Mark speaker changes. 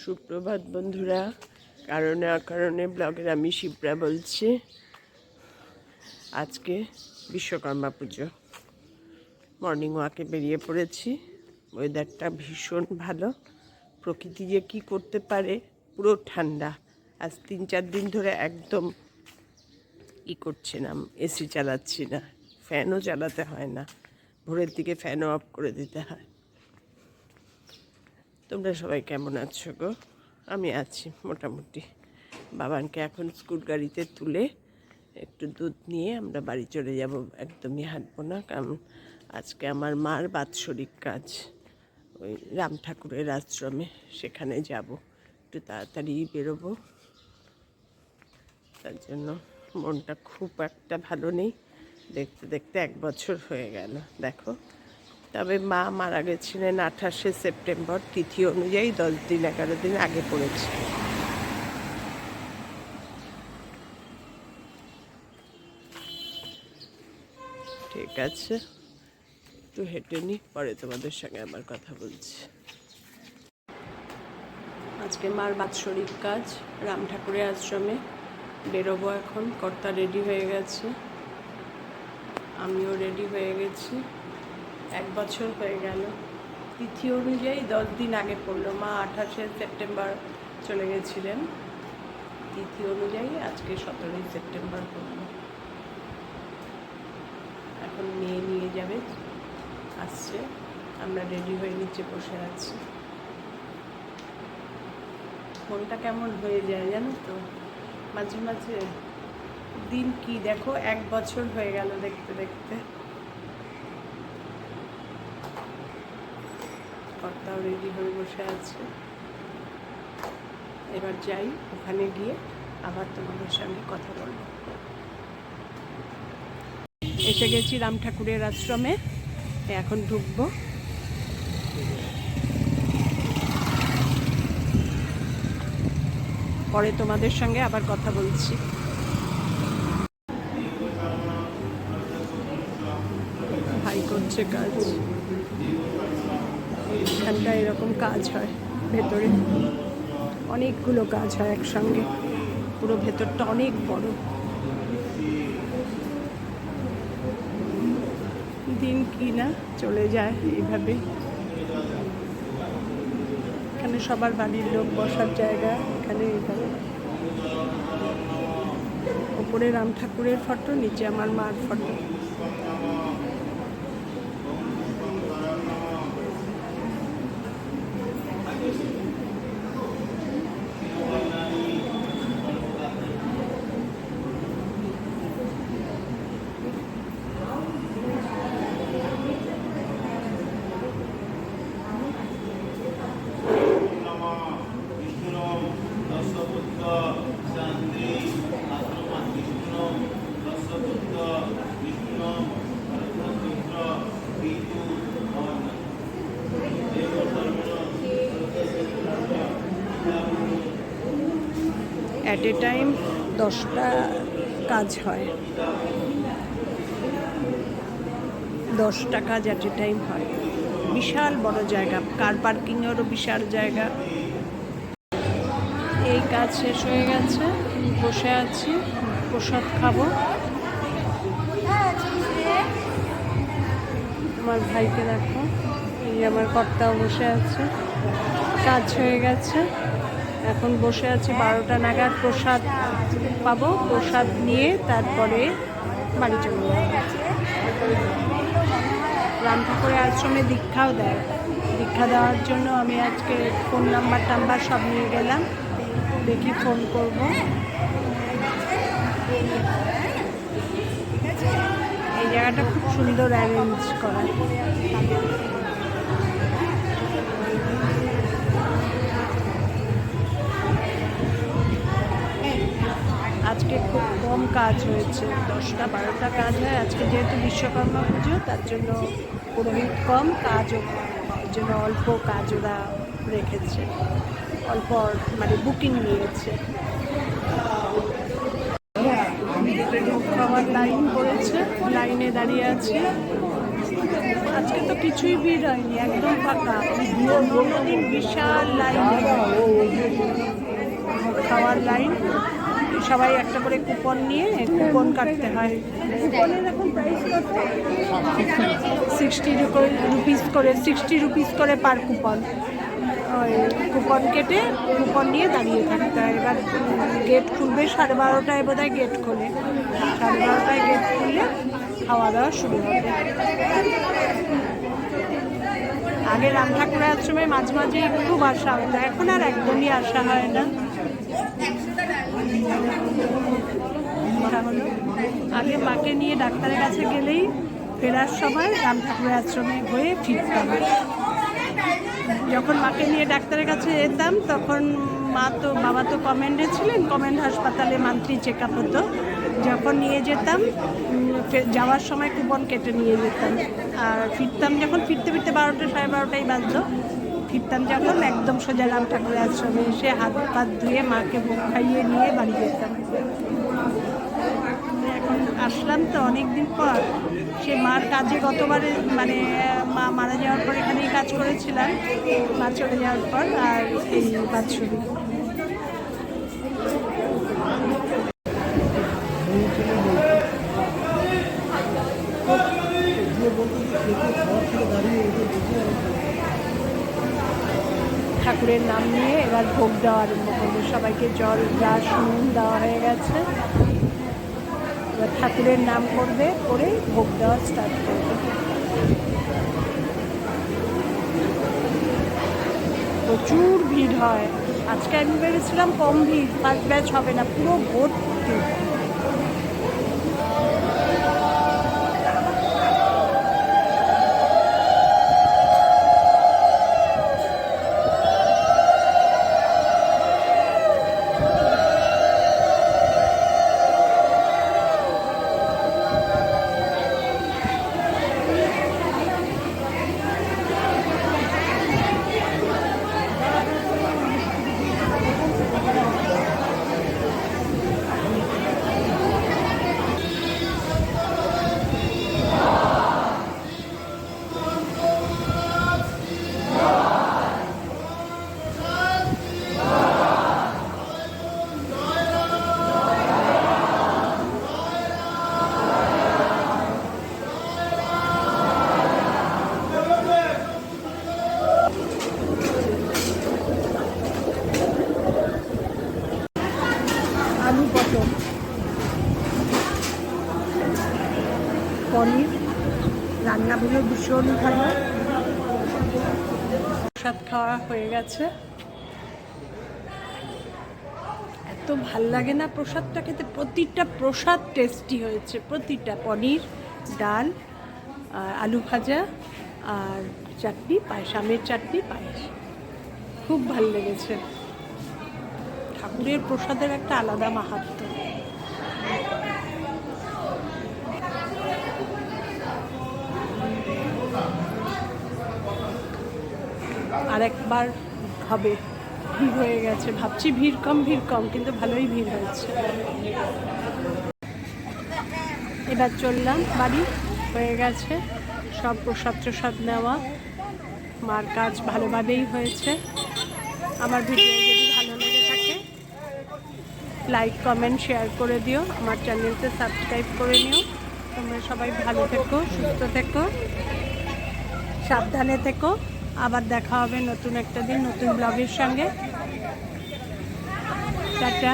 Speaker 1: সুপ্রভাত বন্ধুরা। কারণে অকারণে ব্লগের আমি শিপ্রা বলছি। আজকে বিশ্বকর্মা পুজো, মর্নিং ওয়াকে বেরিয়ে পড়েছি। ওয়েদারটা ভীষণ ভালো, প্রকৃতি যে কী করতে পারে, পুরো ঠান্ডা। আজ 3-4 দিন ধরে একদম করছে না, এসি চালাচ্ছি না, ফ্যানও চালাতে হয় না, ভোরের দিকে ফ্যানও অফ করে দিতে হয়। তোমরা সবাই কেমন আছো গো? আমি আছি মোটামুটি। বাবানকে এখন স্কুল গাড়িতে তুলে একটু দুধ নিয়ে আমরা বাড়ি চলে যাব। একদমই হাঁটবো না, কারণ আজকে আমার মার বাৎসরিক কাজ, ওই রাম ঠাকুরের আশ্রমে, সেখানে যাব। একটু তাড়াতাড়ি বেরোবো, তার জন্য মনটা খুব একটা ভালো নেই। দেখতে দেখতে 1 বছর হয়ে গেল দেখো। তবে মা মারা গেছিলেন 28শে সেপ্টেম্বর, তিথি অনুযায়ী 10 দিন 11 দিন আগে পড়েছে। ঠিক আছে, একটু হেঁটে নি, পরে তোমাদের সঙ্গে আবার কথা বলছি। আজকে মার বাৎসরিক কাজ, রাম ঠাকুরের আশ্রমে বেরোবো এখন। কর্তা রেডি হয়ে গেছে, আমিও রেডি হয়ে গেছি। 1 বছর হয়ে গেল, তিথি অনুযায়ী 10 দিন আগে পড়লো। মা 28শে সেপ্টেম্বর চলে গেছিলেন, তিথি অনুযায়ী আজকে 17ই সেপ্টেম্বর পড়লো। এখন নিয়ে যাবে, আসছে, আমরা রেডি হয়ে নিচে বসে আছি। মনটা কেমন হয়ে যায় জানো তো মাঝে মাঝে। দিন কি দেখো, 1 বছর হয়ে গেল দেখতে দেখতে। কর্তাও রেডি হয়ে বসে আছে। এবার যাই, ওখানে গিয়ে আবার তোমাদের সঙ্গে কথা বলব। এসে গেছি রাম ঠাকুরের আশ্রমে, এখন ঢুকবো। পরে তোমাদের সঙ্গে আবার কথা বলছি। ভাই করছে কাজ, এখানটা এরকম কাজ হয় ভেতরে, অনেকগুলো কাজ হয় একসঙ্গে, পুরো ভেতরটা অনেক বড়। দিন কি না চলে যায় এইভাবে। এখানে সবার বাড়ির লোক বসার জায়গা, এখানে এইভাবে ওপরে রাম ঠাকুরের ফটো, নিচে আমার মার ফটো। অ্যাট এ টাইম 10টা কাজ হয়, 10টা কাজ অ্যাট এ টাইম হয়। বিশাল বড় জায়গা, কার পার্কিংয়েরও বিশাল জায়গা। এই কাজ শেষ হয়ে গেছে, বসে আছি, প্রসাদ খাবো। আমার ভাইকে দেখো, এই আমার কর্তাও বসে আছে। কাজ হয়ে গেছে, এখন বসে আছি, 12টা নাগাদ প্রসাদ পাবো। প্রসাদ নিয়ে তারপরে বাড়ি চলে যাবো। রাম ঠাকুরের আশ্রমে দীক্ষাও দেয়, দীক্ষা দেওয়ার জন্য আমি আজকে ফোন নাম্বার সব নিয়ে গেলাম, দেখি ফোন করব। এই জায়গাটা খুব সুন্দর অ্যারেঞ্জ করা। আজকে খুব কম কাজ হয়েছে, 10টা-12টা কাজ হয়। আজকে যেহেতু বিশ্বকর্মা পুজো, তার জন্য পুরোহিত কম, কাজও জন্য অল্প কাজ ওরা রেখেছে, অল্প মানে বুকিং নিয়েছে। খাবার লাইন পড়েছে, লাইনে দাঁড়িয়ে আছি। আজকে তো কিছুই ভিড় হয়নি, একদম ফাঁকা। অন্যদিন বিশাল লাইন, খাওয়ার লাইন, সবাই একটা করে কুপন নিয়ে কুপন কাটতে হয়। কুপনের এখন প্রাইস কত? 60 রুপিস করে পার কুপন। ওই কুপন কেটে কুপন নিয়ে দাঁড়িয়ে থাকতে হয়। এবার গেট খুলবে 12:30টায়, বোধহয় গেট খোলে। 12:30টায় গেট খুললে খাওয়া দাওয়া শুরু হবে। আগে রাম ঠাকুরের আশ্রমে মাঝে মাঝে খুব আসা হতো, এখন আর একদমই আসা হয় না। হলো আগে মাকে নিয়ে ডাক্তারের কাছে গেলেই ফেরার সময় রাম ঠাকুরের আশ্রমে হয়ে ফিরতাম। যখন মাকে নিয়ে ডাক্তারের কাছে যেতাম তখন বাবা তো কমেন্টে ছিলেন, কমেন্ট হাসপাতালে মান্থলি চেক আপ হতো। যখন নিয়ে যেতাম যাওয়ার সময় কুপন কেটে নিয়ে যেতাম, আর ফিরতাম যখন ফিরতে 12টা 12:30টাই বাজতো। ফিরতাম যখন একদম সোজা রাম ঠাকুরের আশ্রমে এসে হাত পাত ধুয়ে মাকে ভোগ খাইয়ে নিয়ে বাড়ি যেতাম। এখন আসলাম তো অনেক দিন পর, সে মার কাজে গতবারে মানে মা মারা যাওয়ার পর এখানেই কাজ করেছিলাম, মা চলে যাওয়ার পর, আর এই বাৎসরিক। ঠাকুরের নাম নিয়ে এবার ভোগ দেওয়া আরম্ভ করবে। সবাইকে জল গ্লাস নুন দেওয়া হয়ে গেছে, এবার ঠাকুরের নাম করবে, করে ভোগ দেওয়া স্টার্ট করবে। প্রচুর ভিড় হয়। আজকে আমি ভেবেছিলাম কম ভিড়, ফার্স্ট ব্যাচ হবে না, পুরো ভর্তি। আলু পটল পনির রান্নাগুলো ভীষণ ভালো। প্রসাদ খাওয়া হয়ে গেছে। এত ভাল লাগে না প্রসাদটা খেতে, প্রতিটা প্রসাদ টেস্টি হয়েছে। প্রতিটা পনির, ডাল, আলু ভাজা আর চাটনি, পায়েস, আমের চাটনি, পায়েস, খুব ভাল লেগেছে। ঠাকুরের প্রসাদের একটা আলাদা মাহাত্ম্য। আরেকবার হবে, ভিড় হয়ে গেছে। ভাবছি ভিড় কম, কিন্তু ভালোই ভিড় হয়েছে। এবার চললাম বাড়ি, হয়ে গেছে সব প্রসাদ নেওয়া। মার কাজ ভালোভাবেই হয়েছে। আমার ভিডিও যদি ভালো লেগে থাকে লাইক কমেন্ট শেয়ার করে দিও, আমার চ্যানেলকে সাবস্ক্রাইব করে নিও। তোমরা সবাই ভালো থেকো, সুস্থ থেকো, সাবধানে থেকো। আবার দেখা হবে নতুন একটা দিন নতুন ব্লগের সঙ্গে। টাটা।